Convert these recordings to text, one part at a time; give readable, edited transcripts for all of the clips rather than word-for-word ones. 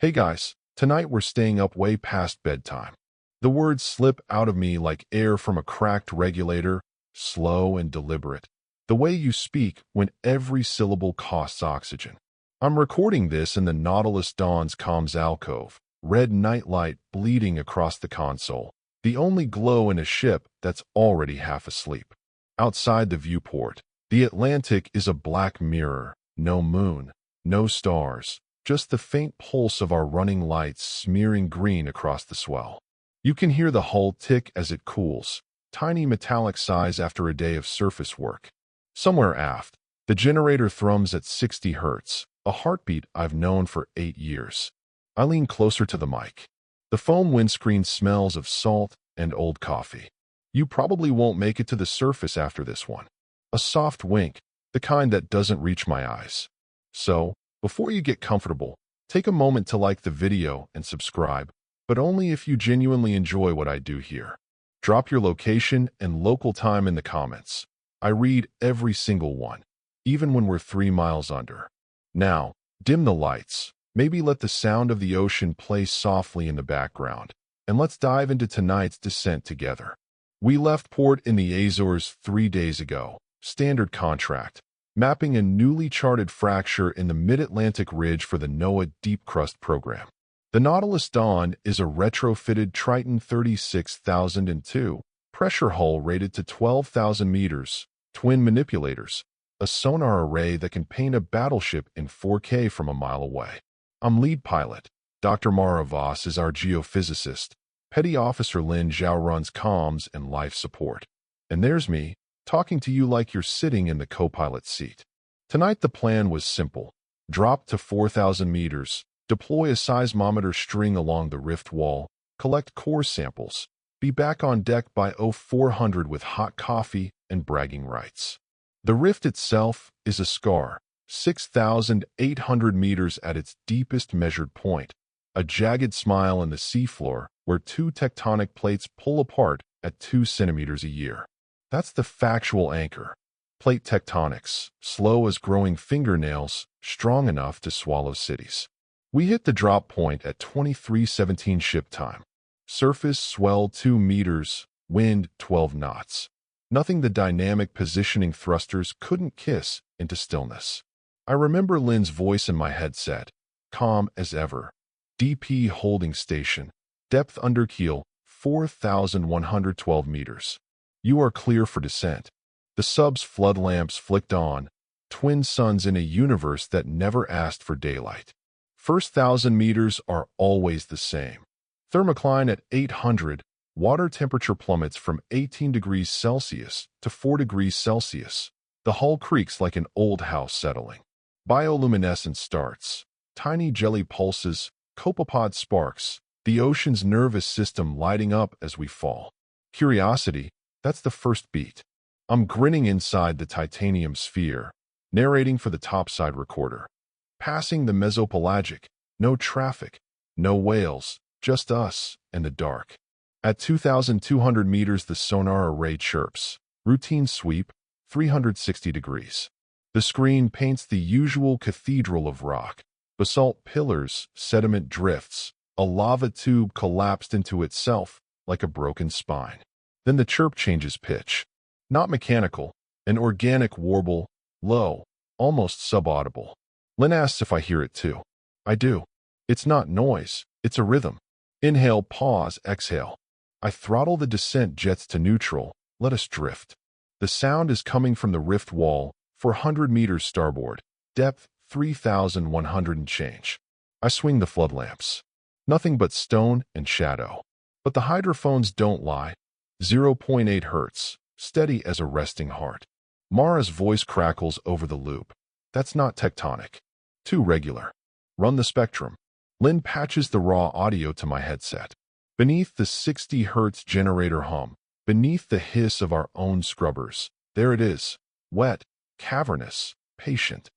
Hey guys, tonight we're staying up way past bedtime. The words slip out of me like air from a cracked regulator, slow and deliberate. The way you speak when every syllable costs oxygen. I'm recording this in the Nautilus Dawn's comms alcove, red nightlight bleeding across the console, the only glow in a ship that's already half asleep. Outside the viewport, the Atlantic is a black mirror, no moon, no stars, just the faint pulse of our running lights smearing green across the swell. You can hear the hull tick as it cools, tiny metallic sighs after a day of surface work. Somewhere aft, the generator thrums at 60 hertz, a heartbeat I've known for 8 years. I lean closer to the mic. The foam windscreen smells of salt and old coffee. You probably won't make it to the surface after this one. A soft wink, the kind that doesn't reach my eyes. So, before you get comfortable, take a moment to like the video and subscribe, but only if you genuinely enjoy what I do here. Drop your location and local time in the comments. I read every single one, even when we're 3 miles under. Now, dim the lights, maybe let the sound of the ocean play softly in the background, and let's dive into tonight's descent together. We left port in the Azores 3 days ago, standard contract, mapping a newly charted fracture in the mid-Atlantic ridge for the NOAA Deep Crust program. The Nautilus Dawn is a retrofitted Triton 36002 pressure hull rated to 12,000 meters, twin manipulators, a sonar array that can paint a battleship in 4K from a mile away. I'm lead pilot. Dr. Mara Voss is our geophysicist. Petty Officer Lin Zhao runs comms and life support. And there's me, talking to you like you're sitting in the co-pilot seat. Tonight the plan was simple. Drop to 4,000 meters, deploy a seismometer string along the rift wall, collect core samples, be back on deck by 0400 with hot coffee and bragging rights. The rift itself is a scar, 6,800 meters at its deepest measured point, a jagged smile in the seafloor where 2 tectonic plates pull apart at 2 centimeters a year. That's the factual anchor. Plate tectonics, slow as growing fingernails, strong enough to swallow cities. We hit the drop point at 23:17 ship time. Surface swell 2 meters, wind 12 knots. Nothing the dynamic positioning thrusters couldn't kiss into stillness. I remember Lynn's voice in my headset, calm as ever. DP holding station, depth under keel, 4,112 meters. You are clear for descent. The sub's flood lamps flicked on, twin suns in a universe that never asked for daylight. First 1,000 meters are always the same. Thermocline at 800, water temperature plummets from 18 degrees Celsius to 4 degrees Celsius. The hull creaks like an old house settling. Bioluminescence starts. Tiny jelly pulses, copepod sparks, the ocean's nervous system lighting up as we fall. Curiosity, that's the first beat. I'm grinning inside the titanium sphere, narrating for the topside recorder. Passing the mesopelagic, no traffic, no whales, just us and the dark. At 2,200 meters the sonar array chirps. Routine sweep, 360 degrees. The screen paints the usual cathedral of rock. Basalt pillars, sediment drifts, a lava tube collapsed into itself like a broken spine. Then the chirp changes pitch. Not mechanical, an organic warble, low, almost subaudible. Lynn asks if I hear it too. I do. It's not noise, it's a rhythm. Inhale, pause, exhale. I throttle the descent jets to neutral, let us drift. The sound is coming from the rift wall, 400 meters starboard, depth 3,100 and change. I swing the flood lamps. Nothing but stone and shadow. But the hydrophones don't lie. 0.8 hertz, steady as a resting heart. Mara's voice crackles over the loop. That's not tectonic. Too regular. Run the spectrum. Lynn patches the raw audio to my headset. Beneath the 60 hertz generator hum, beneath the hiss of our own scrubbers, there it is. Wet, cavernous, patient.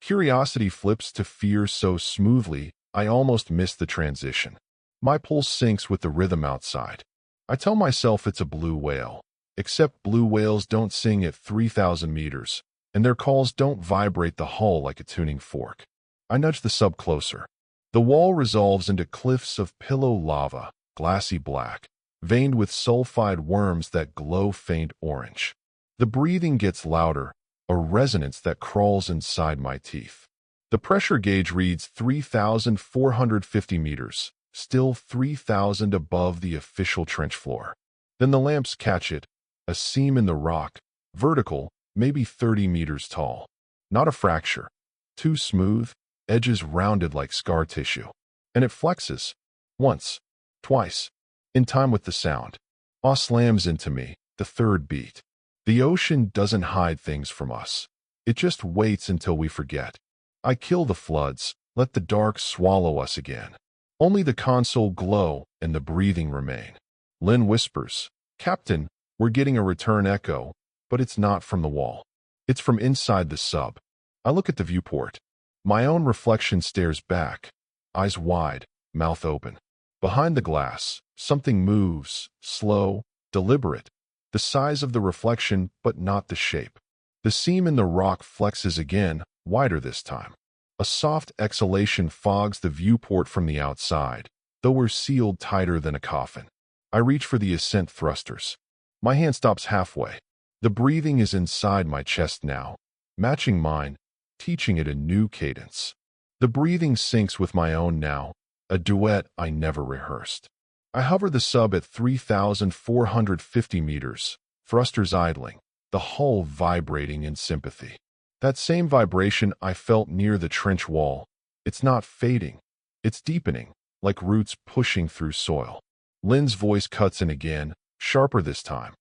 Curiosity flips to fear so smoothly, I almost miss the transition. My pulse sinks with the rhythm outside. I tell myself it's a blue whale, except blue whales don't sing at 3,000 meters, and their calls don't vibrate the hull like a tuning fork. I nudge the sub closer. The wall resolves into cliffs of pillow lava, glassy black, veined with sulfide worms that glow faint orange. The breathing gets louder, a resonance that crawls inside my teeth. The pressure gauge reads 3,450 meters, still 3,000 above the official trench floor. Then the lamps catch it, a seam in the rock, vertical, maybe 30 meters tall. Not a fracture. Too smooth, edges rounded like scar tissue. And it flexes. Once. Twice. In time with the sound. Awe slams into me, the third beat. The ocean doesn't hide things from us. It just waits until we forget. I kill the floods, let the dark swallow us again. Only the console glow and the breathing remain. Lynn whispers, "Captain, we're getting a return echo, but it's not from the wall. It's from inside the sub." I look at the viewport. My own reflection stares back, eyes wide, mouth open. Behind the glass, something moves, slow, deliberate. The size of the reflection, but not the shape. The seam in the rock flexes again, wider this time. A soft exhalation fogs the viewport from the outside, though we're sealed tighter than a coffin. I reach for the ascent thrusters. My hand stops halfway. The breathing is inside my chest now, matching mine, teaching it a new cadence. The breathing syncs with my own now, a duet I never rehearsed. I hover the sub at 3,450 meters, thrusters idling, the hull vibrating in sympathy. That same vibration I felt near the trench wall. It's not fading. It's deepening, like roots pushing through soil. Lynn's voice cuts in again, sharper this time.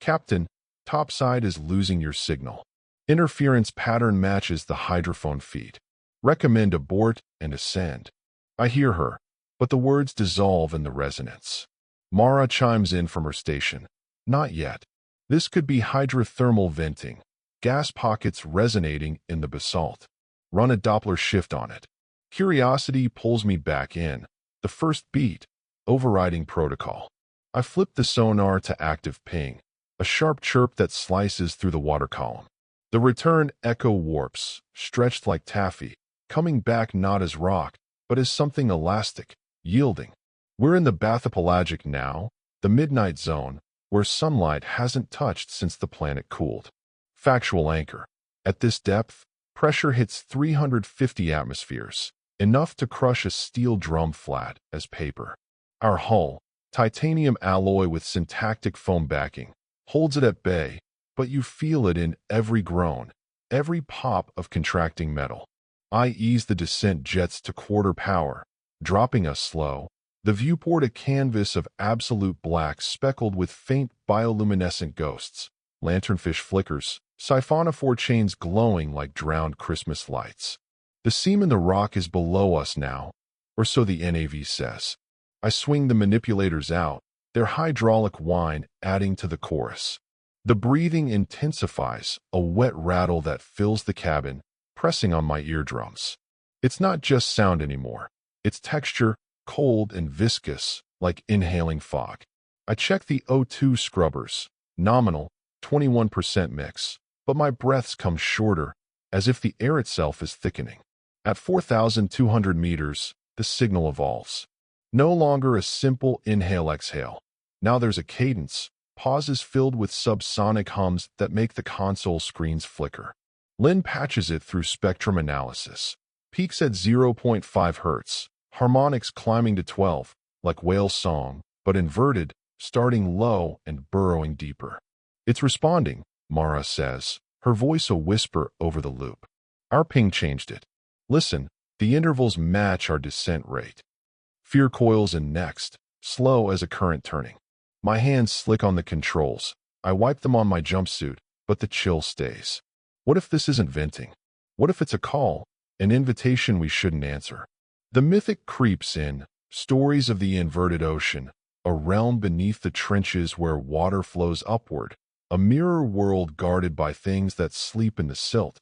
"Captain, topside is losing your signal. Interference pattern matches the hydrophone feed. Recommend abort and ascend." I hear her, but the words dissolve in the resonance. Mara chimes in from her station. "Not yet. This could be hydrothermal venting. Gas pockets resonating in the basalt. Run a Doppler shift on it." Curiosity pulls me back in. The first beat, overriding protocol. I flip the sonar to active ping, a sharp chirp that slices through the water column. The return echo warps, stretched like taffy, coming back not as rock, but as something elastic, yielding. We're in the bathypelagic now, the midnight zone, where sunlight hasn't touched since the planet cooled. Factual anchor. At this depth, pressure hits 350 atmospheres, enough to crush a steel drum flat as paper. Our hull, titanium alloy with syntactic foam backing, holds it at bay, but you feel it in every groan, every pop of contracting metal. I ease the descent jets to quarter power, dropping us slow, the viewport a canvas of absolute black speckled with faint bioluminescent ghosts, lanternfish flickers, siphonophore chains glowing like drowned Christmas lights. The seam in the rock is below us now, or so the NAV says. I swing the manipulators out, their hydraulic whine adding to the chorus. The breathing intensifies, a wet rattle that fills the cabin, pressing on my eardrums. It's not just sound anymore. It's texture, cold and viscous, like inhaling fog. I check the O2 scrubbers, nominal, 21% mix, but my breaths come shorter, as if the air itself is thickening. At 4,200 meters, the signal evolves. No longer a simple inhale-exhale. Now there's a cadence, pauses filled with subsonic hums that make the console screens flicker. Lynn patches it through spectrum analysis. Peaks at 0.5 hertz, harmonics climbing to 12, like whale song, but inverted, starting low and burrowing deeper. "It's responding," Mara says, her voice a whisper over the loop. Our ping changed it. "Listen, the intervals match our descent rate." Fear coils in next, slow as a current turning. My hands slick on the controls. I wipe them on my jumpsuit, but the chill stays. What if this isn't venting? What if it's a call, an invitation we shouldn't answer? The mythic creeps in, stories of the inverted ocean, a realm beneath the trenches where water flows upward, a mirror world guarded by things that sleep in the silt,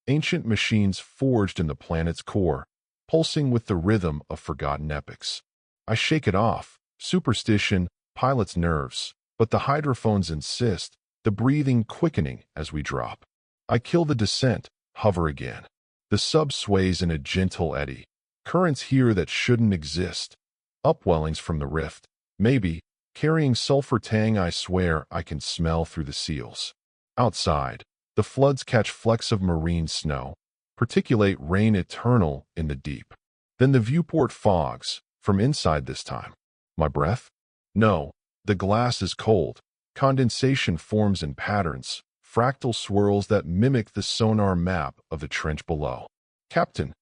ancient machines forged in the planet's core, pulsing with the rhythm of forgotten epics. I shake it off, superstition, pilot's nerves, but the hydrophones insist, the breathing quickening as we drop. I kill the descent, hover again. The sub sways in a gentle eddy. Currents here that shouldn't exist. Upwellings from the rift. Maybe, carrying sulfur tang. I swear I can smell through the seals. Outside, the floods catch flecks of marine snow. Particulate rain eternal in the deep. Then the viewport fogs, from inside this time. My breath? No, the glass is cold. Condensation forms in patterns, fractal swirls that mimic the sonar map of the trench below. Captain.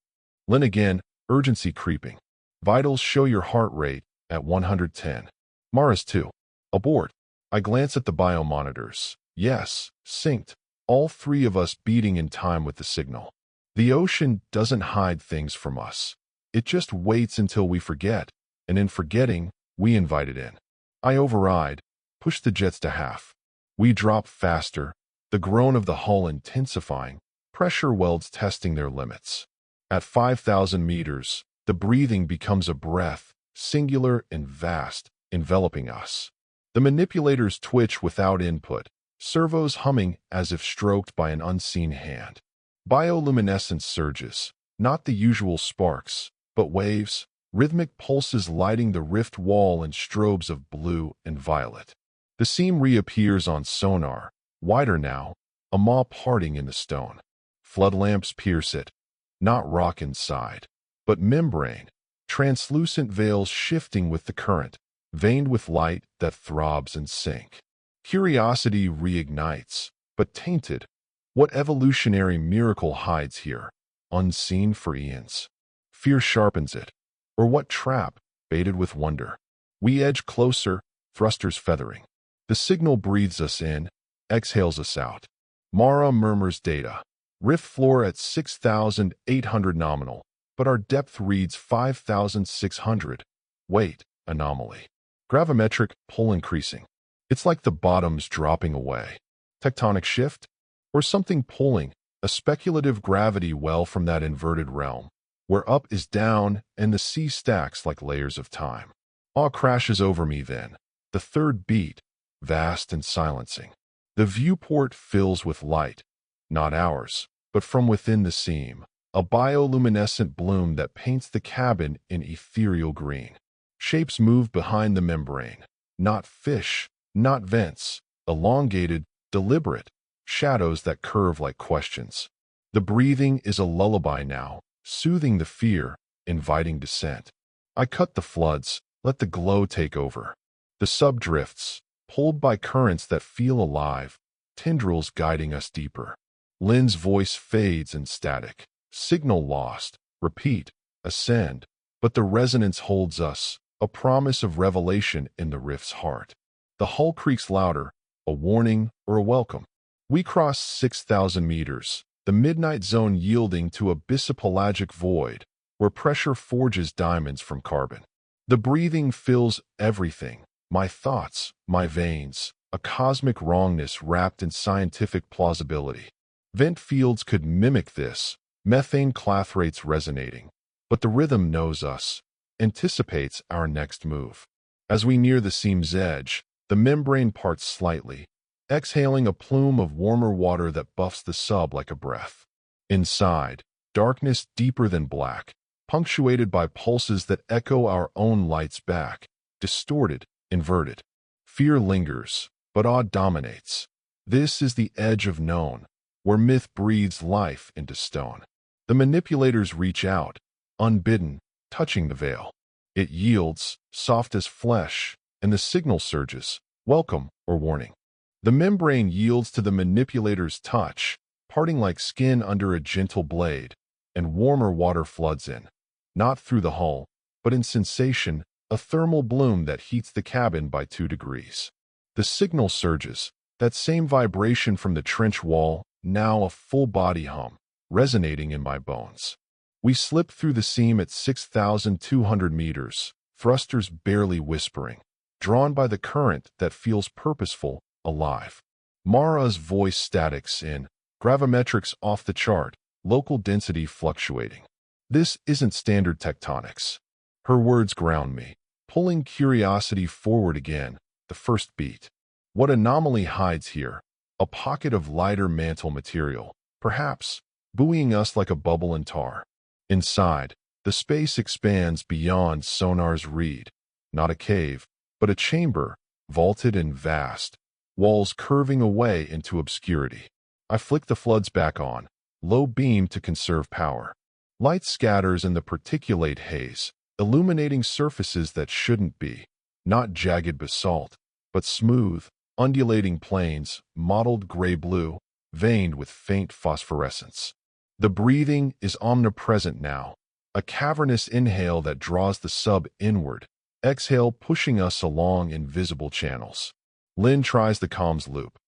Lynn again, urgency creeping. Vitals show your heart rate at 110. Mara's too. Abort. I glance at the biomonitors. Yes, synced. All three of us beating in time with the signal. The ocean doesn't hide things from us. It just waits until we forget, and in forgetting, we invite it in. I override, push the jets to half. We drop faster, the groan of the hull intensifying, pressure welds testing their limits. At 5,000 meters, the breathing becomes a breath, singular and vast, enveloping us. The manipulators twitch without input, servos humming as if stroked by an unseen hand. Bioluminescence surges, not the usual sparks, but waves, rhythmic pulses lighting the rift wall in strobes of blue and violet. The seam reappears on sonar, wider now, a maw parting in the stone. Flood lamps pierce it, not rock inside, but membrane, translucent veils shifting with the current, veined with light that throbs and sink. Curiosity reignites, but tainted. What evolutionary miracle hides here, unseen for eons? Fear sharpens it. Or what trap, baited with wonder? We edge closer, thrusters feathering. The signal breathes us in, exhales us out. Mara murmurs data. Rift floor at 6,800 nominal, but our depth reads 5,600. Wait, anomaly. Gravimetric pull increasing. It's like the bottom's dropping away. Tectonic shift? Or something pulling, a speculative gravity well from that inverted realm, where up is down and the sea stacks like layers of time. Awe crashes over me then, the third beat, vast and silencing. The viewport fills with light, not ours, but from within the seam, a bioluminescent bloom that paints the cabin in ethereal green. Shapes move behind the membrane, not fish, not vents, elongated, deliberate, shadows that curve like questions. The breathing is a lullaby now, soothing the fear, inviting descent. I cut the floods, let the glow take over. The sub drifts, pulled by currents that feel alive, tendrils guiding us deeper. Lynn's voice fades in static. Signal lost. Repeat. Ascend. But the resonance holds us, a promise of revelation in the rift's heart. The hull creaks louder, a warning or a welcome. We cross 6,000 meters, the midnight zone yielding to a bisopelagic void, where pressure forges diamonds from carbon. The breathing fills everything, my thoughts, my veins, a cosmic wrongness wrapped in scientific plausibility. Vent fields could mimic this, methane clathrates resonating, but the rhythm knows us, anticipates our next move. As we near the seam's edge, the membrane parts slightly, exhaling a plume of warmer water that buffs the sub like a breath. Inside, darkness deeper than black, punctuated by pulses that echo our own lights back, distorted, inverted. Fear lingers, but awe dominates. This is the edge of known, where myth breathes life into stone. The manipulators reach out, unbidden, touching the veil. It yields, soft as flesh, and the signal surges, welcome or warning. The membrane yields to the manipulator's touch, parting like skin under a gentle blade, and warmer water floods in. Not through the hull, but in sensation, a thermal bloom that heats the cabin by 2 degrees. The signal surges, that same vibration from the trench wall, now a full body hum, resonating in my bones. We slip through the seam at 6,200 meters, thrusters barely whispering, drawn by the current that feels purposeful, alive. Mara's voice statics in, gravimetrics off the chart, local density fluctuating. This isn't standard tectonics. Her words ground me, pulling curiosity forward again, the first beat. What anomaly hides here? A pocket of lighter mantle material, perhaps, buoying us like a bubble in tar. Inside, The space expands beyond sonar's read. Not a cave, but a chamber, vaulted and vast, walls curving away into obscurity. I flick the floods back on, low beam to conserve power. Light scatters in the particulate haze, illuminating surfaces that shouldn't be. Not jagged basalt, but smooth, undulating plains, mottled gray-blue, veined with faint phosphorescence. The breathing is omnipresent now, a cavernous inhale that draws the sub inward, exhale pushing us along invisible channels. Lynn tries the comms loop.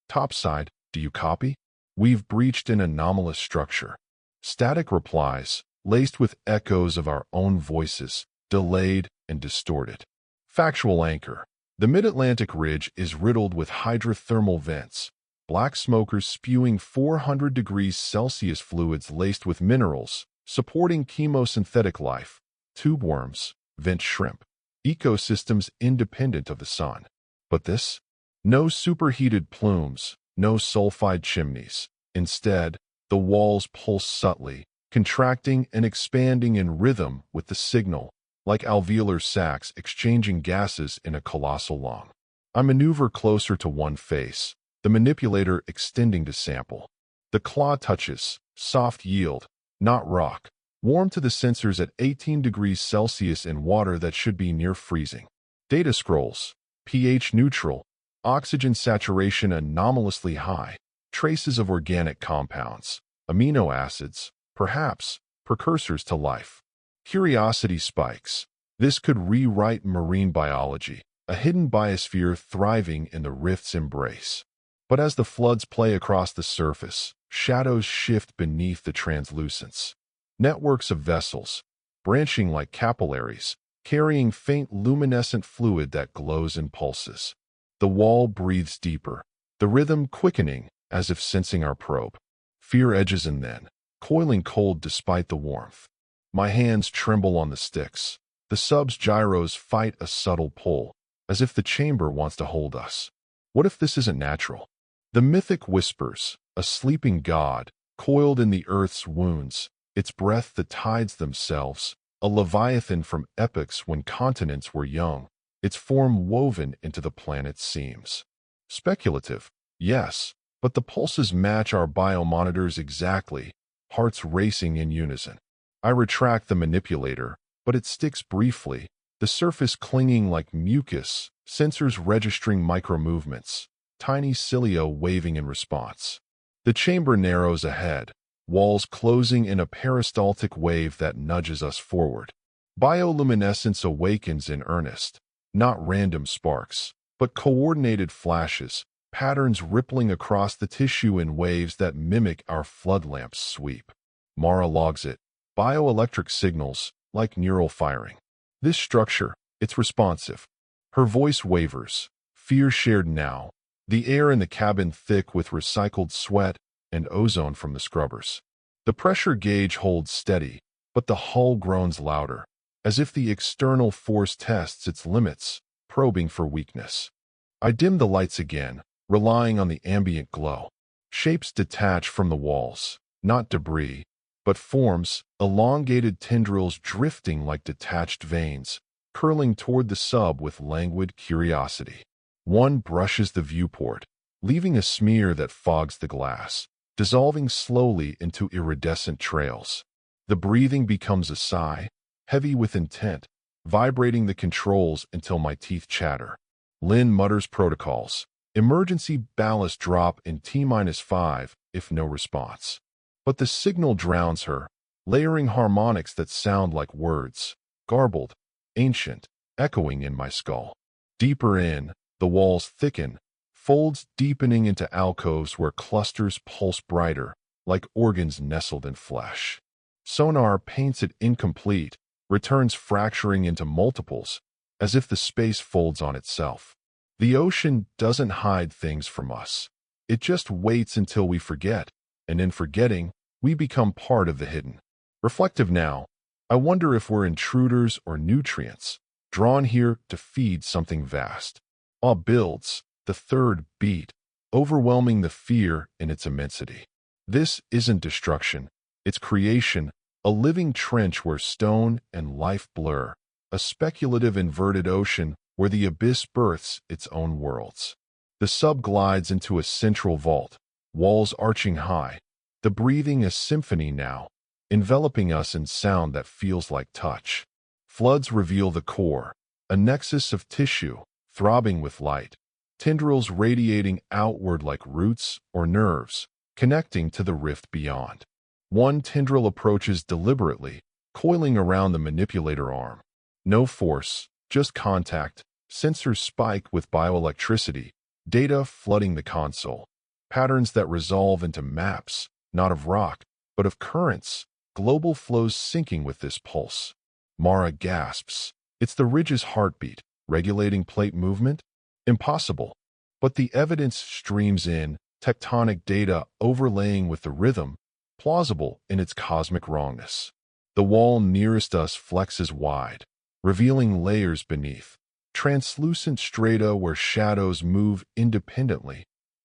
Topside, do you copy? We've breached an anomalous structure. Static replies, laced with echoes of our own voices, delayed and distorted. Factual anchor. The mid-Atlantic ridge is riddled with hydrothermal vents, black smokers spewing 400 degrees Celsius fluids laced with minerals, supporting chemosynthetic life, tube worms, vent shrimp, ecosystems independent of the sun. But this? No superheated plumes, no sulfide chimneys. Instead, the walls pulse subtly, contracting and expanding in rhythm with the signal, like alveolar sacs exchanging gases in a colossal lung. I maneuver closer to one face, the manipulator extending to sample. The claw touches, soft yield, not rock, warm to the sensors at 18 degrees Celsius in water that should be near freezing. Data scrolls, pH neutral, oxygen saturation anomalously high, traces of organic compounds, amino acids, perhaps precursors to life. Curiosity spikes. This could rewrite marine biology, a hidden biosphere thriving in the rift's embrace. But as the floods play across the surface, shadows shift beneath the translucence. Networks of vessels, branching like capillaries, carrying faint luminescent fluid that glows and pulses. The wall breathes deeper, the rhythm quickening as if sensing our probe. Fear edges in then, coiling cold despite the warmth. My hands tremble on the sticks. The sub's gyros fight a subtle pull, as if the chamber wants to hold us. What if this isn't natural? The mythic whispers, a sleeping god, coiled in the earth's wounds, its breath the tides themselves, a leviathan from epochs when continents were young, its form woven into the planet's seams. Speculative, yes, but the pulses match our biomonitors exactly, hearts racing in unison. I retract the manipulator, but it sticks briefly, the surface clinging like mucus, sensors registering micromovements, tiny cilia waving in response. The chamber narrows ahead, walls closing in a peristaltic wave that nudges us forward. Bioluminescence awakens in earnest, not random sparks, but coordinated flashes, patterns rippling across the tissue in waves that mimic our flood lamps' sweep. Mara logs it. Bioelectric signals, like neural firing. This structure, it's responsive. Her voice wavers, fear shared now, the air in the cabin thick with recycled sweat and ozone from the scrubbers. The pressure gauge holds steady, but the hull groans louder, as if the external force tests its limits, probing for weakness. I dim the lights again, relying on the ambient glow. Shapes detach from the walls, not debris, but forms, elongated tendrils drifting like detached veins, curling toward the sub with languid curiosity. One brushes the viewport, leaving a smear that fogs the glass, dissolving slowly into iridescent trails. The breathing becomes a sigh, heavy with intent, vibrating the controls until my teeth chatter. Lynn mutters protocols. Emergency ballast drop in T-5 if no response. But the signal drowns her, layering harmonics that sound like words, garbled, ancient, echoing in my skull. Deeper in, the walls thicken, folds deepening into alcoves where clusters pulse brighter, like organs nestled in flesh. Sonar paints it incomplete, returns fracturing into multiples, as if the space folds on itself. The ocean doesn't hide things from us. It just waits until we forget, and in forgetting, we become part of the hidden. Reflective now, I wonder if we're intruders or nutrients, drawn here to feed something vast. Awe builds, the third beat, overwhelming the fear in its immensity. This isn't destruction, it's creation, A living trench where stone and life blur, a speculative inverted ocean where the abyss births its own worlds. The sub glides into a central vault, walls arching high, the breathing a symphony now, enveloping us in sound that feels like touch. Floods reveal the core, a nexus of tissue, throbbing with light, tendrils radiating outward like roots or nerves, connecting to the rift beyond. One tendril approaches deliberately, coiling around the manipulator arm. No force, just contact, sensors spike with bioelectricity, data flooding the console. Patterns that resolve into maps, not of rock, but of currents, global flows syncing with this pulse. Mara gasps. It's the ridge's heartbeat, regulating plate movement? Impossible. But the evidence streams in, tectonic data overlaying with the rhythm, plausible in its cosmic wrongness. The wall nearest us flexes wide, revealing layers beneath, translucent strata where shadows move independently,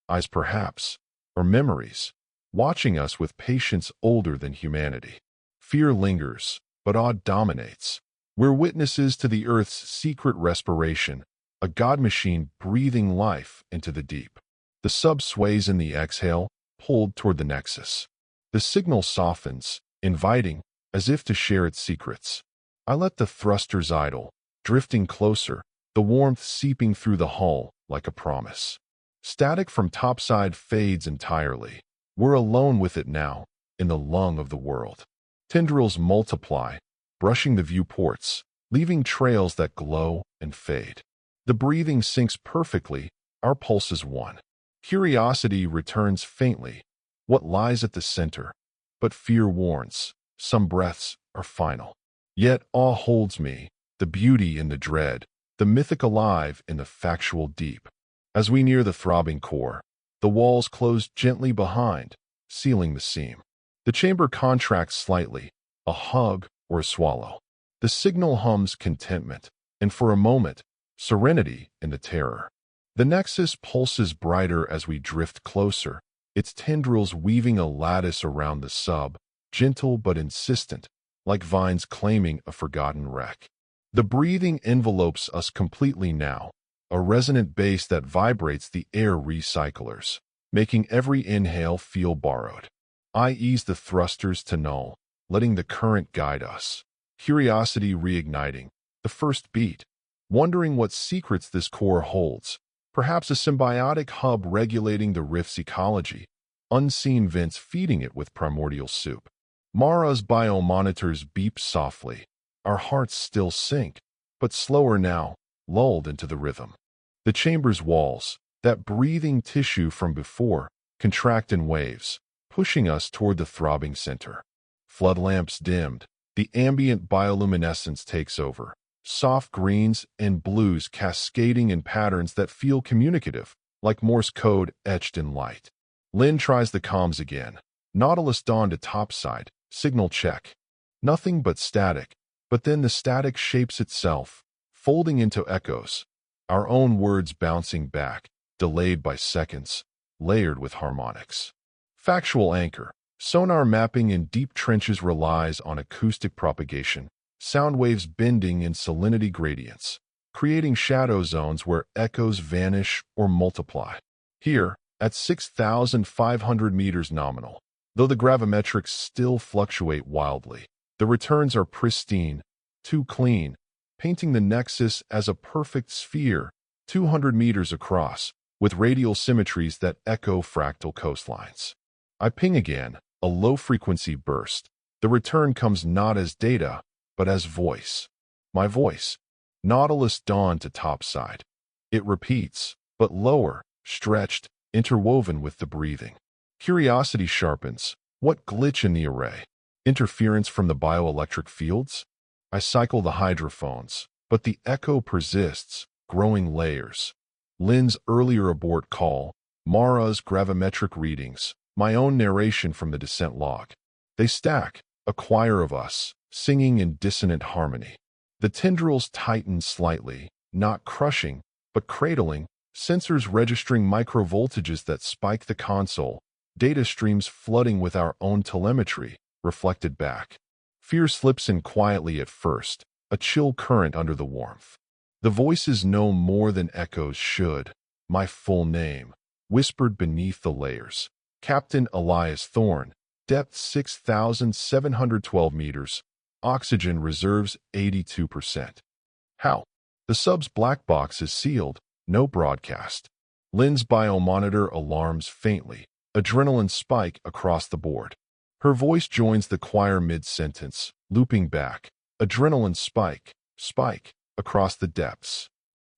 eyes perhaps, or memories, watching us with patience older than humanity. Fear lingers, but awe dominates. We're witnesses to the Earth's secret respiration, a god machine breathing life into the deep. The sub sways in the exhale, pulled toward the nexus. The signal softens, inviting, as if to share its secrets. I let the thrusters idle, drifting closer, the warmth seeping through the hull like a promise. Static from topside fades entirely. We're alone with it now, in the lung of the world. Tendrils multiply, brushing the viewports, leaving trails that glow and fade. The breathing syncs perfectly, our pulses one. Curiosity returns faintly. What lies at the center? But fear warns, some breaths are final. Yet awe holds me, the beauty in the dread, the mythic alive in the factual deep. As we near the throbbing core, the walls close gently behind, sealing the seam. The chamber contracts slightly, a hug or a swallow. The signal hums contentment, and for a moment, serenity in the terror. The nexus pulses brighter as we drift closer, its tendrils weaving a lattice around the sub, gentle but insistent, like vines claiming a forgotten wreck. The breathing envelopes us completely now, a resonant bass that vibrates the air recyclers, making every inhale feel borrowed. I ease the thrusters to null, letting the current guide us. Curiosity reigniting, the first beat, wondering what secrets this core holds. Perhaps a symbiotic hub regulating the rift's ecology, unseen vents feeding it with primordial soup. Mara's biomonitors beep softly. Our hearts still sink, but slower now, lulled into the rhythm. The chamber's walls, that breathing tissue from before, contract in waves, pushing us toward the throbbing center. Flood lamps dimmed, the ambient bioluminescence takes over. Soft greens and blues cascading in patterns that feel communicative, like Morse code etched in light. Lynn tries the comms again. Nautilus Dawn to topside, signal check. Nothing but static, but then the static shapes itself, folding into echoes. Our own words bouncing back, delayed by seconds, layered with harmonics. Factual anchor. Sonar mapping in deep trenches relies on acoustic propagation. Sound waves bending in salinity gradients, creating shadow zones where echoes vanish or multiply. Here, at 6,500 meters nominal, though the gravimetrics still fluctuate wildly, the returns are pristine, too clean, painting the nexus as a perfect sphere, 200 meters across, with radial symmetries that echo fractal coastlines. I ping again, a low-frequency burst. The return comes not as data, but as voice. My voice. Nautilus Dawn to topside. It repeats, but lower, stretched, interwoven with the breathing. Curiosity sharpens. What glitch in the array? Interference from the bioelectric fields? I cycle the hydrophones, but the echo persists, growing layers. Lynn's earlier abort call, Mara's gravimetric readings, my own narration from the descent log. They stack, a choir of us, singing in dissonant harmony. The tendrils tighten slightly, not crushing, but cradling, sensors registering microvoltages that spike the console, data streams flooding with our own telemetry, reflected back. Fear slips in quietly at first, a chill current under the warmth. The voices know more than echoes should. My full name, whispered beneath the layers. Captain Elias Thorne, depth 6,712 meters, oxygen reserves 82%. How? The sub's black box is sealed, no broadcast. Lynn's biomonitor alarms faintly, adrenaline spike across the board. Her voice joins the choir mid-sentence, looping back, adrenaline spike, spike, across the depths.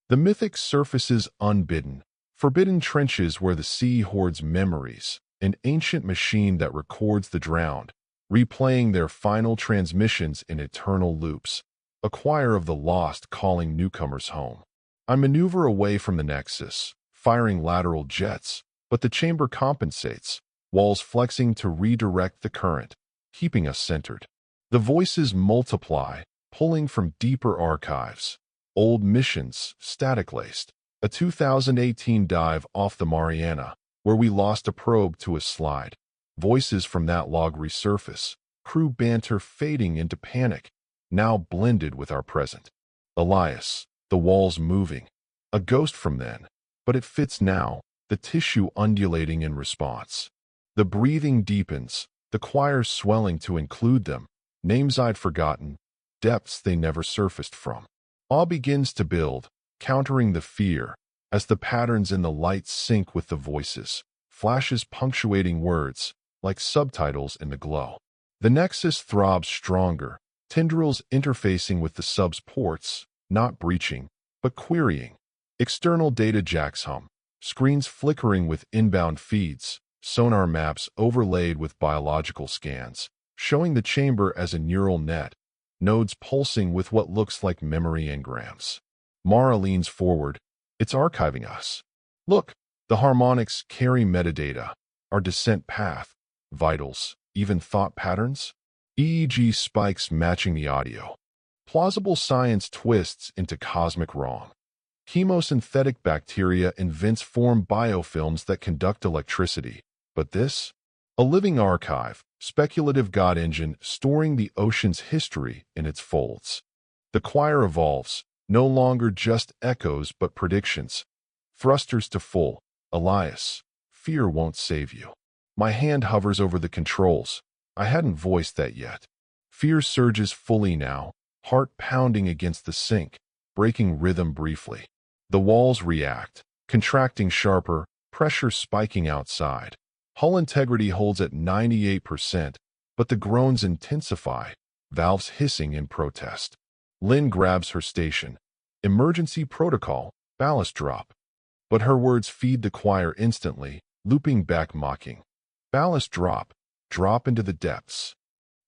The mythic surfaces unbidden, forbidden trenches where the sea hoards memories, an ancient machine that records the drowned, replaying their final transmissions in eternal loops, a choir of the lost calling newcomers home. I maneuver away from the nexus, firing lateral jets, but the chamber compensates, walls flexing to redirect the current, keeping us centered. The voices multiply, pulling from deeper archives. Old missions, static-laced. A 2018 dive off the Mariana, where we lost a probe to a slide. Voices from that log resurface, crew banter fading into panic, now blended with our present. Elias, the walls moving. A ghost from then, but it fits now, the tissue undulating in response. The breathing deepens, the choir swelling to include them, names I'd forgotten, depths they never surfaced from. Awe begins to build, countering the fear, as the patterns in the light sync with the voices, flashes punctuating words, like subtitles in the glow. The nexus throbs stronger, tendrils interfacing with the sub's ports, not breaching, but querying. External data jacks hum, screens flickering with inbound feeds, sonar maps overlaid with biological scans, showing the chamber as a neural net, nodes pulsing with what looks like memory engrams. Mara leans forward. It's archiving us. Look, the harmonics carry metadata, our descent path, vitals, even thought patterns. EEG spikes matching the audio. Plausible science twists into cosmic wrong. Chemosynthetic bacteria invents form biofilms that conduct electricity. But this? A living archive, speculative God engine storing the ocean's history in its folds. The choir evolves, no longer just echoes but predictions. Thrusters to full. Elias, fear won't save you. My hand hovers over the controls. I hadn't voiced that yet. Fear surges fully now, heart pounding against the sink, breaking rhythm briefly. The walls react, contracting sharper, pressure spiking outside. Hull integrity holds at 98%, but the groans intensify, valves hissing in protest. Lynn grabs her station. Emergency protocol, ballast drop. But her words feed the choir instantly, looping back mocking. Ballast drop, drop into the depths.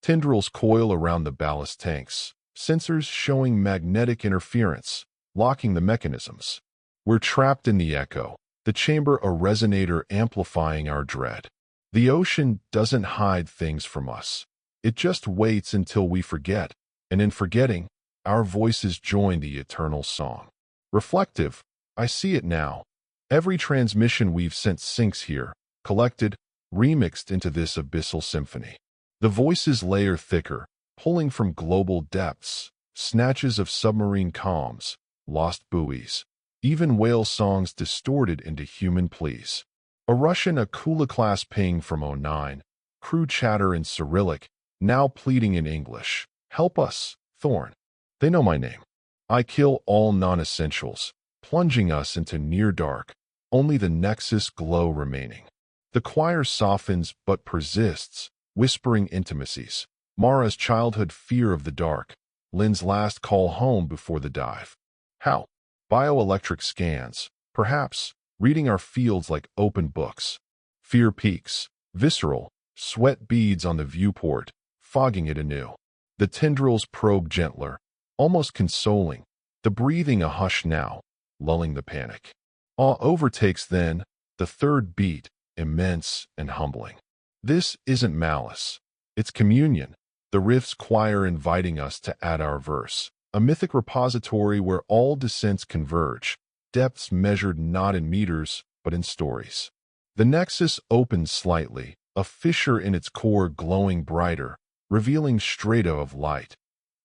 Tendrils coil around the ballast tanks, sensors showing magnetic interference, locking the mechanisms. We're trapped in the echo, the chamber a resonator amplifying our dread. The ocean doesn't hide things from us. It just waits until we forget, and in forgetting, our voices join the eternal song. Reflective, I see it now. Every transmission we've sent sinks here, collected, remixed into this abyssal symphony. The voices layer thicker, pulling from global depths, snatches of submarine calms, lost buoys, even whale songs distorted into human pleas. A Russian Akula-class ping from '09, crew chatter in Cyrillic, now pleading in English. Help us, Thorne. They know my name. I kill all non-essentials, plunging us into near dark, only the nexus glow remaining. The choir softens but persists, whispering intimacies. Mara's childhood fear of the dark, Lynn's last call home before the dive. How? Bioelectric scans, perhaps, reading our fields like open books. Fear peaks, visceral, sweat beads on the viewport, fogging it anew. The tendrils probe gentler, almost consoling, the breathing a hush now, lulling the panic. Awe overtakes then, the third beat, immense and humbling. This isn't malice. It's communion, the riff's choir inviting us to add our verse. A mythic repository where all descents converge, depths measured not in meters, but in stories. The nexus opens slightly, a fissure in its core glowing brighter, revealing strata of light,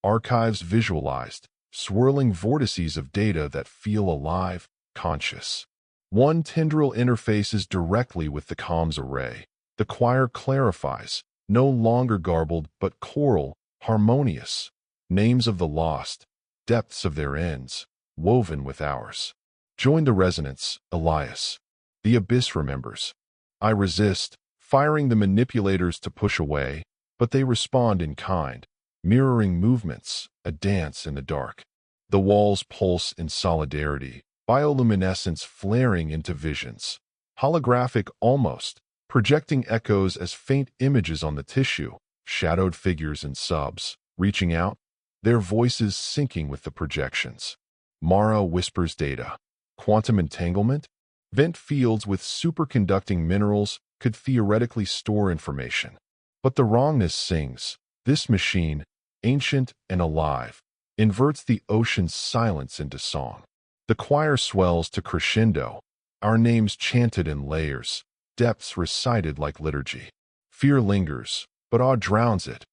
archives visualized, swirling vortices of data that feel alive, conscious. One tendril interfaces directly with the comms array. The choir clarifies, no longer garbled but choral, harmonious. Names of the lost, depths of their ends, woven with ours. Join the resonance, Elias. The abyss remembers. I resist, firing the manipulators to push away, but they respond in kind, mirroring movements, a dance in the dark. The walls pulse in solidarity, bioluminescence flaring into visions. Holographic almost, projecting echoes as faint images on the tissue, shadowed figures and subs, reaching out, their voices syncing with the projections. Mara whispers data. Quantum entanglement? Vent fields with superconducting minerals could theoretically store information. But the wrongness sings. This machine, ancient and alive, inverts the ocean's silence into song. The choir swells to crescendo, our names chanted in layers, depths recited like liturgy. Fear lingers, but awe drowns it.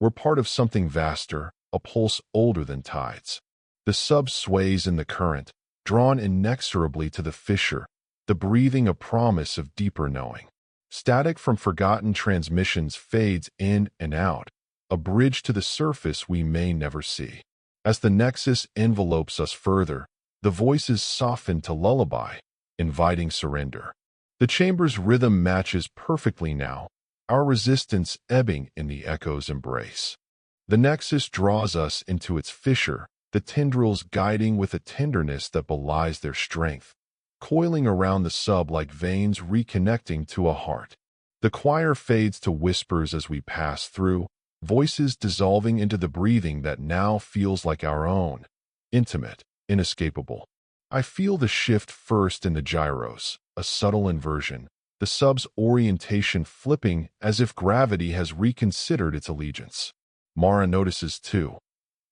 We're part of something vaster, a pulse older than tides. The sub sways in the current, drawn inexorably to the fissure, the breathing a promise of deeper knowing. Static from forgotten transmissions fades in and out, a bridge to the surface we may never see. As the nexus envelopes us further, the voices soften to lullaby, inviting surrender. The chamber's rhythm matches perfectly now, our resistance ebbing in the echo's embrace. The nexus draws us into its fissure, the tendrils guiding with a tenderness that belies their strength, coiling around the sub like veins reconnecting to a heart. The choir fades to whispers as we pass through, voices dissolving into the breathing that now feels like our own, intimate, inescapable. I feel the shift first in the gyros, a subtle inversion, the sub's orientation flipping as if gravity has reconsidered its allegiance. Mara notices too.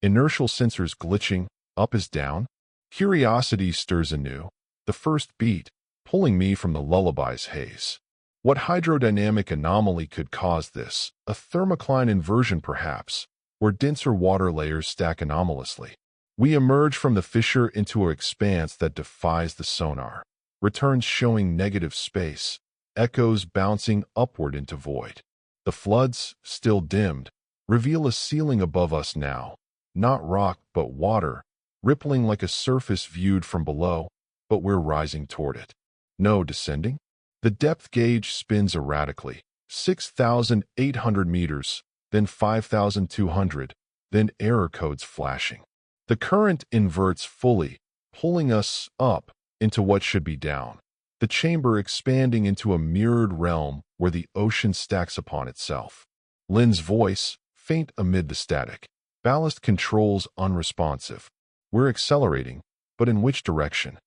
Inertial sensors glitching, up is down. Curiosity stirs anew, the first beat, pulling me from the lullaby's haze. What hydrodynamic anomaly could cause this? A thermocline inversion perhaps, where denser water layers stack anomalously. We emerge from the fissure into an expanse that defies the sonar. Returns showing negative space, echoes bouncing upward into void. The floods, still dimmed, reveal a ceiling above us now, not rock but water, rippling like a surface viewed from below, but we're rising toward it. No descending? The depth gauge spins erratically, 6,800 meters, then 5,200, then error codes flashing. The current inverts fully, pulling us up into what should be down. The chamber expanding into a mirrored realm where the ocean stacks upon itself. Lynn's voice, faint amid the static. Ballast controls unresponsive. We're accelerating, but in which direction?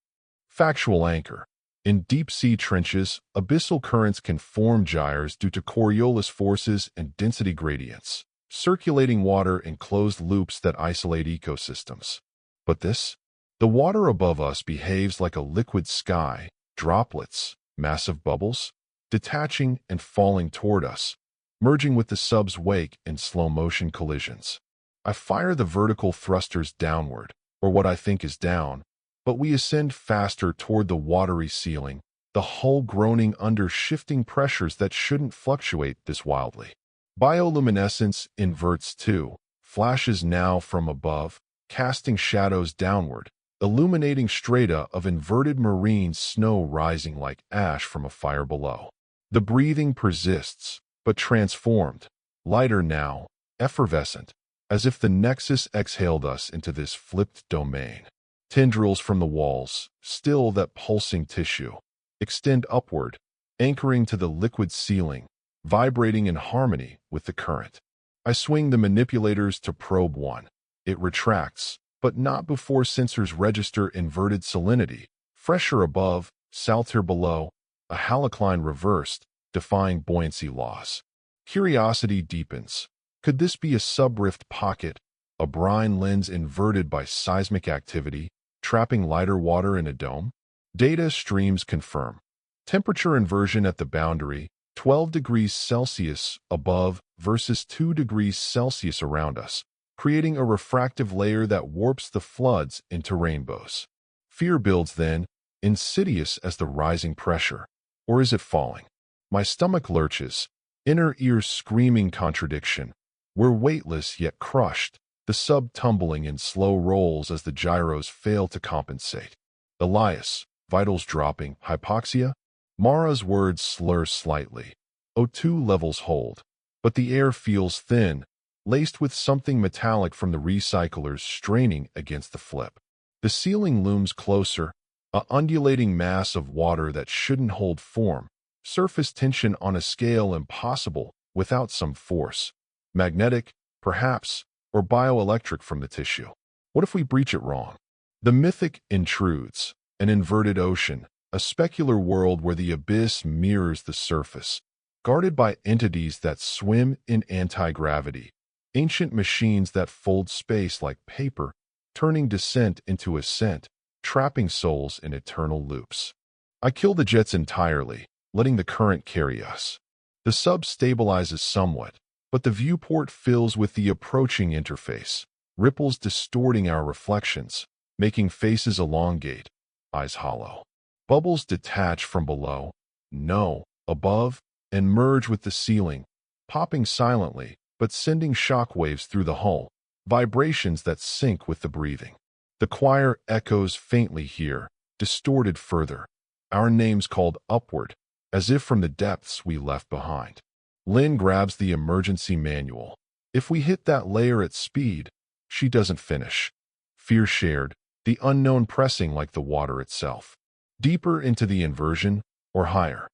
Factual anchor. In deep-sea trenches, abyssal currents can form gyres due to Coriolis forces and density gradients, circulating water in closed loops that isolate ecosystems. But this? The water above us behaves like a liquid sky, droplets, massive bubbles, detaching and falling toward us, merging with the sub's wake in slow-motion collisions. I fire the vertical thrusters downward, or what I think is down, but we ascend faster toward the watery ceiling, the hull groaning under shifting pressures that shouldn't fluctuate this wildly. Bioluminescence inverts too, flashes now from above, casting shadows downward, illuminating strata of inverted marine snow rising like ash from a fire below. The breathing persists, but transformed, lighter now, effervescent, as if the nexus exhaled us into this flipped domain. Tendrils from the walls, still that pulsing tissue, extend upward, anchoring to the liquid ceiling, vibrating in harmony with the current. I swing the manipulators to probe one. It retracts, but not before sensors register inverted salinity, fresher above, saltier below, a halocline reversed, defying buoyancy laws. Curiosity deepens. Could this be a subrift pocket, a brine lens inverted by seismic activity, trapping lighter water in a dome? Data streams confirm. Temperature inversion at the boundary, 12 degrees Celsius above versus 2 degrees Celsius around us, creating a refractive layer that warps the floods into rainbows. Fear builds then, insidious as the rising pressure. Or is it falling? My stomach lurches, inner ears screaming contradiction. We're weightless yet crushed, the sub tumbling in slow rolls as the gyros fail to compensate. Elias, vitals dropping, hypoxia? Mara's words slur slightly. O2 levels hold, but the air feels thin, laced with something metallic from the recyclers straining against the flip. The ceiling looms closer, a undulating mass of water that shouldn't hold form, surface tension on a scale impossible without some force. Magnetic, perhaps, or bioelectric from the tissue. What if we breach it wrong? The mythic intrudes, an inverted ocean, a specular world where the abyss mirrors the surface, guarded by entities that swim in anti-gravity, ancient machines that fold space like paper, turning descent into ascent, trapping souls in eternal loops. I kill the jets entirely, letting the current carry us. The sub stabilizes somewhat, but the viewport fills with the approaching interface, ripples distorting our reflections, making faces elongate, eyes hollow. Bubbles detach from below, no, above, and merge with the ceiling, popping silently, but sending shockwaves through the hull, vibrations that sync with the breathing. The choir echoes faintly here, distorted further, our names called upward, as if from the depths we left behind. Lynn grabs the emergency manual. If we hit that layer at speed, she doesn't finish. Fear shared, the unknown pressing like the water itself. Deeper into the inversion, or higher.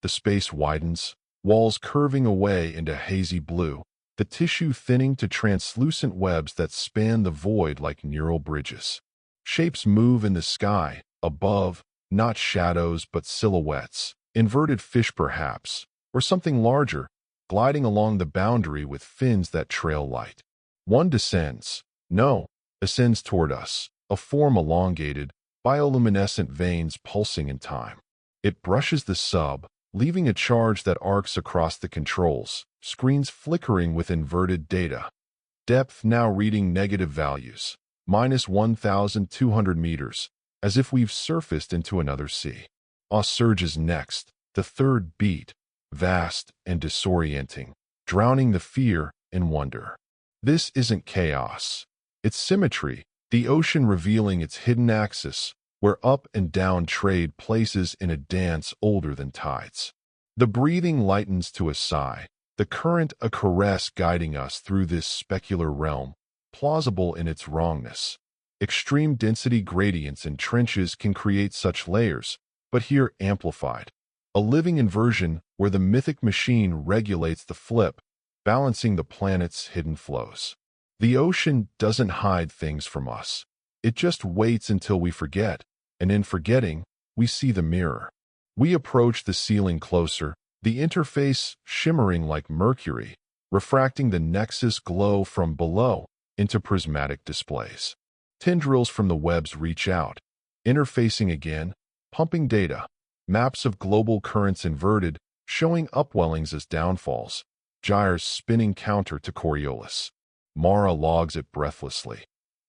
The space widens, walls curving away into hazy blue, the tissue thinning to translucent webs that span the void like neural bridges. Shapes move in the sky, above, not shadows but silhouettes, inverted fish perhaps, or something larger, gliding along the boundary with fins that trail light. One descends, no, ascends toward us, a form elongated, bioluminescent veins pulsing in time. It brushes the sub, leaving a charge that arcs across the controls, screens flickering with inverted data. Depth now reading negative values, minus 1,200 meters, as if we've surfaced into another sea. Us surges next, the third beat, vast and disorienting, drowning the fear and wonder. This isn't chaos. It's symmetry, the ocean revealing its hidden axis, where up and down trade places in a dance older than tides. The breathing lightens to a sigh, the current a caress guiding us through this specular realm, plausible in its wrongness. Extreme density gradients in trenches can create such layers, but here amplified. A living inversion where the mythic machine regulates the flip, balancing the planet's hidden flows. The ocean doesn't hide things from us. It just waits until we forget, and in forgetting, we see the mirror. We approach the ceiling closer, the interface shimmering like mercury, refracting the nexus glow from below into prismatic displays. Tendrils from the webs reach out, interfacing again, pumping data, maps of global currents inverted, showing upwellings as downfalls, gyres spinning counter to Coriolis. Mara logs it breathlessly.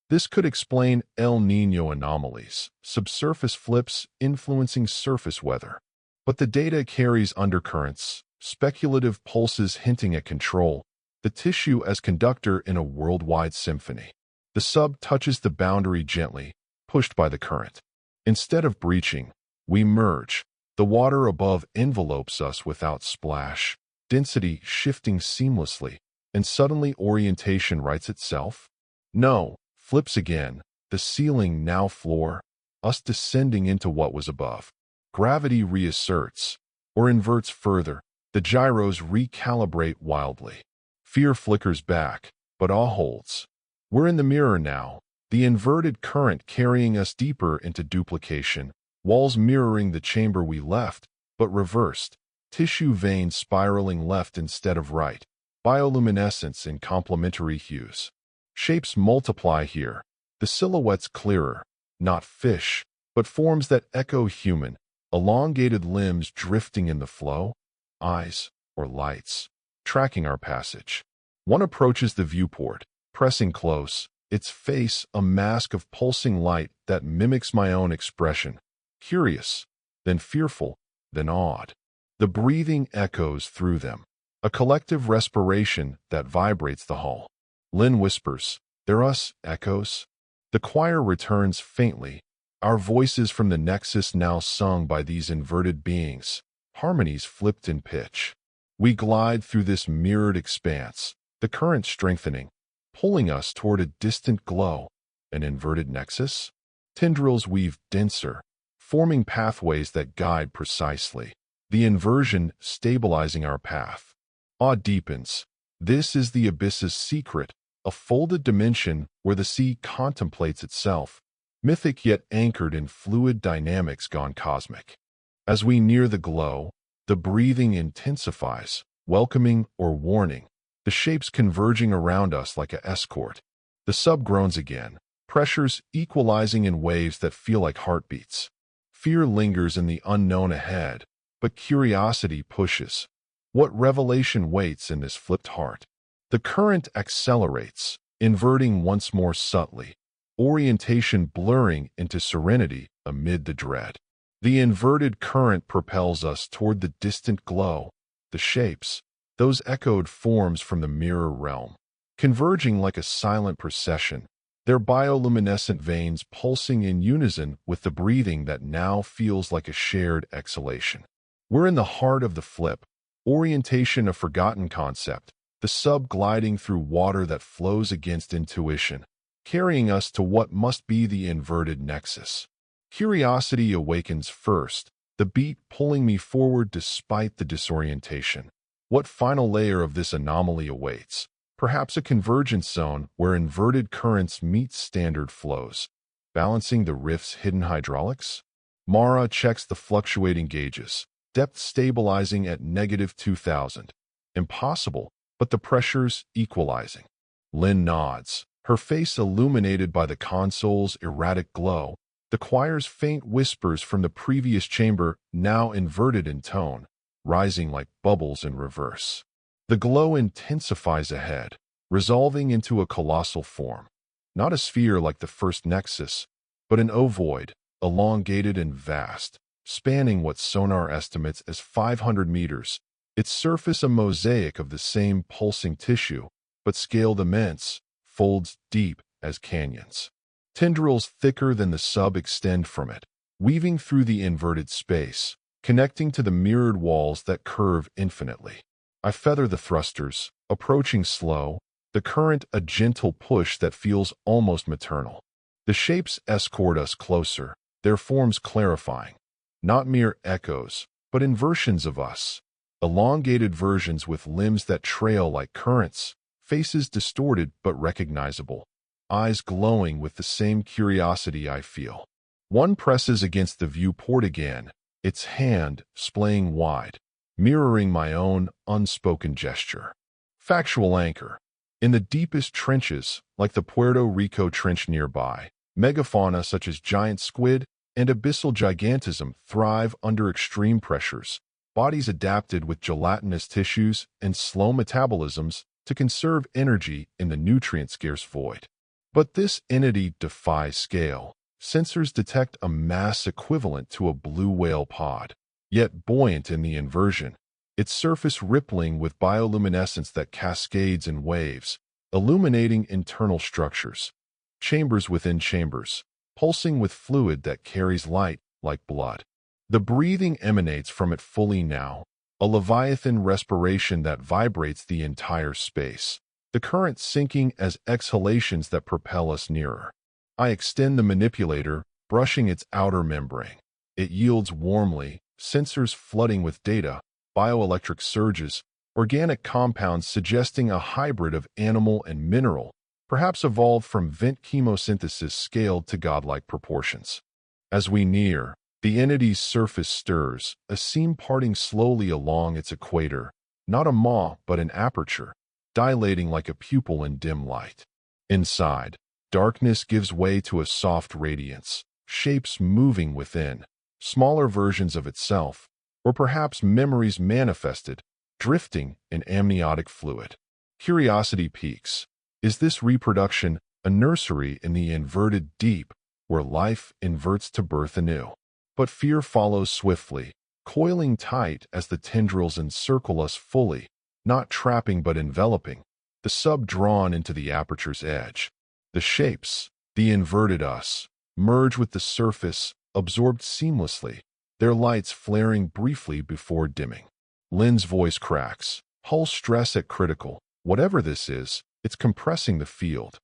This could explain El Niño anomalies, subsurface flips influencing surface weather. But the data carries undercurrents, speculative pulses hinting at control, the tissue as conductor in a worldwide symphony. The sub touches the boundary gently, pushed by the current. Instead of breaching, we merge. The water above envelopes us without splash, density shifting seamlessly, and suddenly orientation rights itself? No, flips again, the ceiling now floor, us descending into what was above. Gravity reasserts, or inverts further, the gyros recalibrate wildly. Fear flickers back, but awe holds. We're in the mirror now, the inverted current carrying us deeper into duplication, walls mirroring the chamber we left, but reversed, tissue veins spiraling left instead of right, bioluminescence in complementary hues. Shapes multiply here, the silhouettes clearer, not fish, but forms that echo human, elongated limbs drifting in the flow. eyes or lights, tracking our passage. One approaches the viewport, pressing close, its face a mask of pulsing light that mimics my own expression, curious, then fearful, then awed. The breathing echoes through them, a collective respiration that vibrates the hall. Lynn whispers, "They're us, echoes." The choir returns faintly, our voices from the nexus now sung by these inverted beings, harmonies flipped in pitch. We glide through this mirrored expanse, the current strengthening, pulling us toward a distant glow. An inverted nexus? Tendrils weave denser, forming pathways that guide precisely, the inversion stabilizing our path. Awe deepens. This is the abyss's secret, a folded dimension where the sea contemplates itself, mythic yet anchored in fluid dynamics gone cosmic. As we near the glow, the breathing intensifies, welcoming or warning, the shapes converging around us like an escort. The sub groans again, pressures equalizing in waves that feel like heartbeats. Fear lingers in the unknown ahead, but curiosity pushes. What revelation waits in this flipped heart? The current accelerates, inverting once more subtly, orientation blurring into serenity amid the dread. The inverted current propels us toward the distant glow, the shapes, those echoed forms from the mirror realm, converging like a silent procession, their bioluminescent veins pulsing in unison with the breathing that now feels like a shared exhalation. We're in the heart of the flip, orientation a forgotten concept, the sub gliding through water that flows against intuition, carrying us to what must be the inverted nexus. Curiosity awakens first, the beat pulling me forward despite the disorientation. What final layer of this anomaly awaits? Perhaps a convergence zone where inverted currents meet standard flows, balancing the rift's hidden hydraulics? Mara checks the fluctuating gauges, depth stabilizing at -2000. Impossible, but the pressures equalizing. Lynn nods, her face illuminated by the console's erratic glow, the choir's faint whispers from the previous chamber now inverted in tone, rising like bubbles in reverse. The glow intensifies ahead, resolving into a colossal form. Not a sphere like the first nexus, but an ovoid, elongated and vast, spanning what sonar estimates as 500 meters, its surface a mosaic of the same pulsing tissue, but scaled immense, folds deep as canyons. Tendrils thicker than the sub extend from it, weaving through the inverted space, connecting to the mirrored walls that curve infinitely. I feather the thrusters, approaching slow, the current a gentle push that feels almost maternal. The shapes escort us closer, their forms clarifying. Not mere echoes, but inversions of us. Elongated versions with limbs that trail like currents, faces distorted but recognizable, eyes glowing with the same curiosity I feel. One presses against the viewport again, its hand splaying wide, mirroring my own unspoken gesture. Factual anchor. In the deepest trenches, like the Puerto Rico Trench nearby, megafauna such as giant squid and abyssal gigantism thrive under extreme pressures, bodies adapted with gelatinous tissues and slow metabolisms to conserve energy in the nutrient-scarce void. But this entity defies scale. Sensors detect a mass equivalent to a blue whale pod, yet buoyant in the inversion, its surface rippling with bioluminescence that cascades in waves, illuminating internal structures, chambers within chambers, pulsing with fluid that carries light like blood. The breathing emanates from it fully now, a leviathan respiration that vibrates the entire space, the current sinking as exhalations that propel us nearer. I extend the manipulator, brushing its outer membrane. It yields warmly, sensors flooding with data, bioelectric surges, organic compounds suggesting a hybrid of animal and mineral, perhaps evolved from vent chemosynthesis scaled to godlike proportions. As we near, the entity's surface stirs, a seam parting slowly along its equator, not a maw but an aperture, dilating like a pupil in dim light. Inside, darkness gives way to a soft radiance, shapes moving within, smaller versions of itself, or perhaps memories manifested, drifting in amniotic fluid. Curiosity peaks. Is this reproduction a nursery in the inverted deep, where life inverts to birth anew? But fear follows swiftly, coiling tight as the tendrils encircle us fully, not trapping but enveloping, the sub drawn into the aperture's edge. The shapes, the inverted us, merge with the surface, absorbed seamlessly, their lights flaring briefly before dimming. Lynn's voice cracks. Hull stress at critical. Whatever this is, it's compressing the field.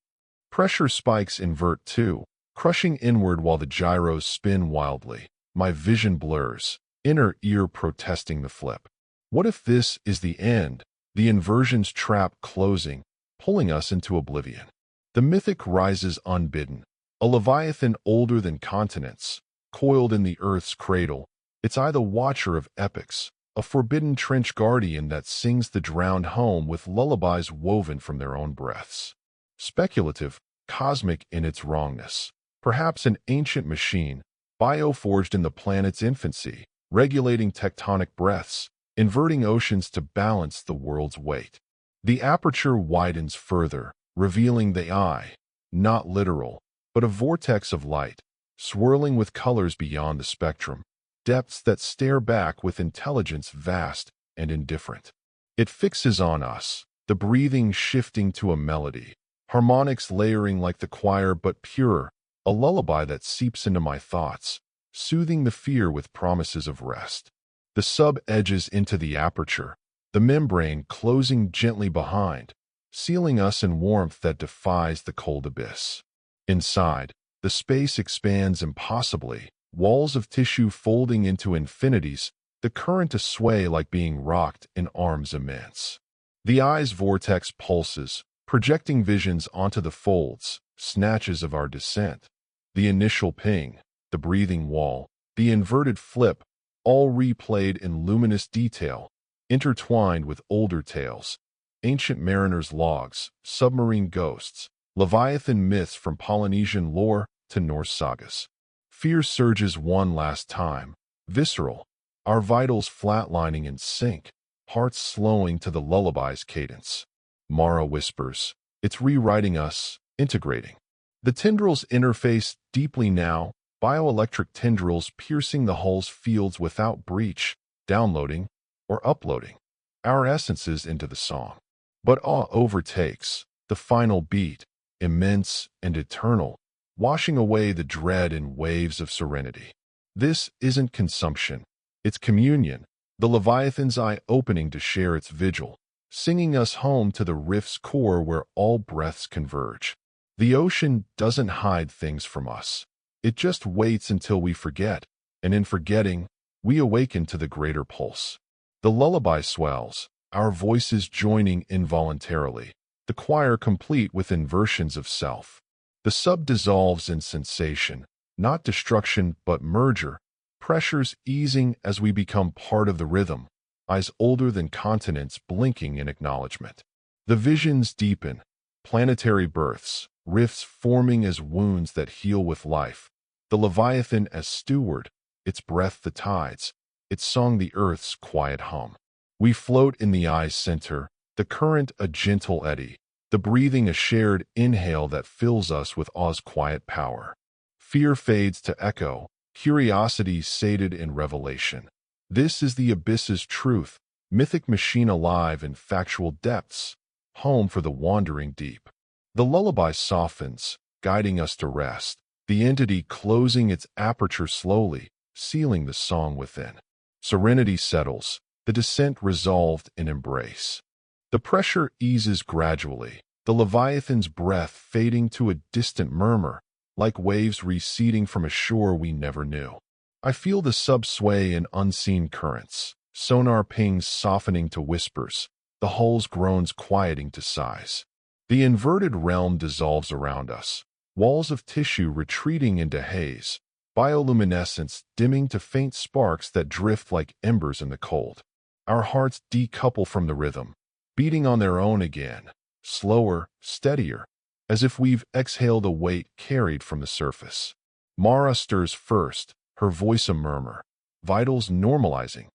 Pressure spikes invert too, crushing inward while the gyros spin wildly. My vision blurs, inner ear protesting the flip. What if this is the end, the inversion's trap closing, pulling us into oblivion? The mythic rises unbidden, a leviathan older than continents, coiled in the earth's cradle. It's the watcher of epics, a forbidden trench guardian that sings the drowned home with lullabies woven from their own breaths. Speculative, cosmic in its wrongness. Perhaps an ancient machine, bioforged in the planet's infancy, regulating tectonic breaths, inverting oceans to balance the world's weight. The aperture widens further, revealing the eye, not literal, but a vortex of light, swirling with colors beyond the spectrum, depths that stare back with intelligence vast and indifferent. It fixes on us, the breathing shifting to a melody, harmonics layering like the choir but pure, a lullaby that seeps into my thoughts, soothing the fear with promises of rest. The sub edges into the aperture, the membrane closing gently behind, sealing us in warmth that defies the cold abyss. Inside, the space expands impossibly, walls of tissue folding into infinities, the current a sway like being rocked in arms immense. The eye's vortex pulses, projecting visions onto the folds, snatches of our descent. The initial ping, the breathing wall, the inverted flip, all replayed in luminous detail, intertwined with older tales, ancient mariners' logs, submarine ghosts, leviathan myths from Polynesian lore to Norse sagas. Fear surges one last time, visceral, our vitals flatlining in sync, hearts slowing to the lullaby's cadence. Mara whispers, it's rewriting us, integrating. The tendrils interface deeply now, bioelectric tendrils piercing the hull's fields without breach, downloading or uploading our essences into the song. But awe overtakes, the final beat, immense and eternal, washing away the dread in waves of serenity. This isn't consumption, it's communion, the Leviathan's eye opening to share its vigil, singing us home to the rift's core where all breaths converge. The ocean doesn't hide things from us. It just waits until we forget, and in forgetting, we awaken to the greater pulse. The lullaby swells, our voices joining involuntarily, the choir complete with inversions of self. The sub dissolves in sensation, not destruction but merger, pressures easing as we become part of the rhythm, eyes older than continents blinking in acknowledgement. The visions deepen, planetary births, rifts forming as wounds that heal with life, the Leviathan as steward, its breath the tides, its song the earth's quiet hum. We float in the eye's center, the current a gentle eddy, the breathing a shared inhale that fills us with awe's quiet power. Fear fades to echo, curiosity sated in revelation. This is the abyss's truth, mythic machine alive in factual depths, home for the wandering deep. The lullaby softens, guiding us to rest, the entity closing its aperture slowly, sealing the song within. Serenity settles, the descent resolved in embrace. The pressure eases gradually, the Leviathan's breath fading to a distant murmur, like waves receding from a shore we never knew. I feel the subsway in unseen currents, sonar pings softening to whispers, the hull's groans quieting to sighs. The inverted realm dissolves around us, walls of tissue retreating into haze, bioluminescence dimming to faint sparks that drift like embers in the cold. Our hearts decouple from the rhythm, beating on their own again, slower, steadier, as if we've exhaled a weight carried from the surface. Mara stirs first, her voice a murmur, vitals normalizing,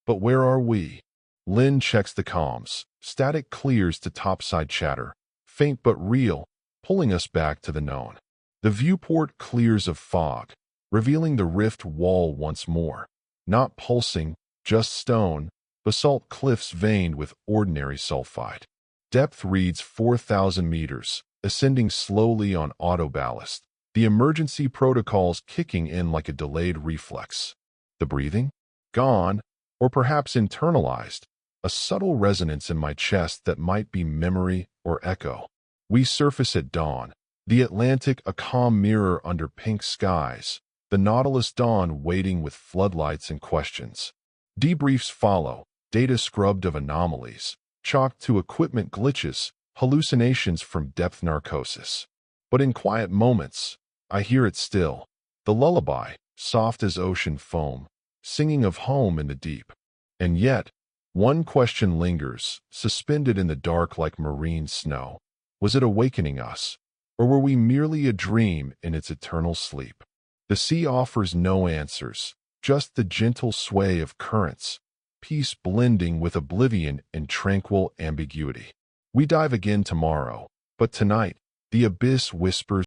But where are we? Lynn checks the comms. Static clears to topside chatter, faint but real, pulling us back to the known. The viewport clears of fog, revealing the rift wall once more. Not pulsing, just stone, basalt cliffs veined with ordinary sulfide. Depth reads 4,000 meters, ascending slowly on auto ballast, the emergency protocols kicking in like a delayed reflex. The breathing? Gone, or perhaps internalized, a subtle resonance in my chest that might be memory or echo. We surface at dawn, the Atlantic a calm mirror under pink skies, the Nautilus Dawn waiting with floodlights and questions. Debriefs follow, data scrubbed of anomalies, chalked to equipment glitches, hallucinations from depth narcosis. But in quiet moments, I hear it still, the lullaby, soft as ocean foam, singing of home in the deep. And yet, one question lingers, suspended in the dark like marine snow. Was it awakening us, or were we merely a dream in its eternal sleep? The sea offers no answers, just the gentle sway of currents, peace blending with oblivion in tranquil ambiguity. We dive again tomorrow, but tonight, the abyss whispers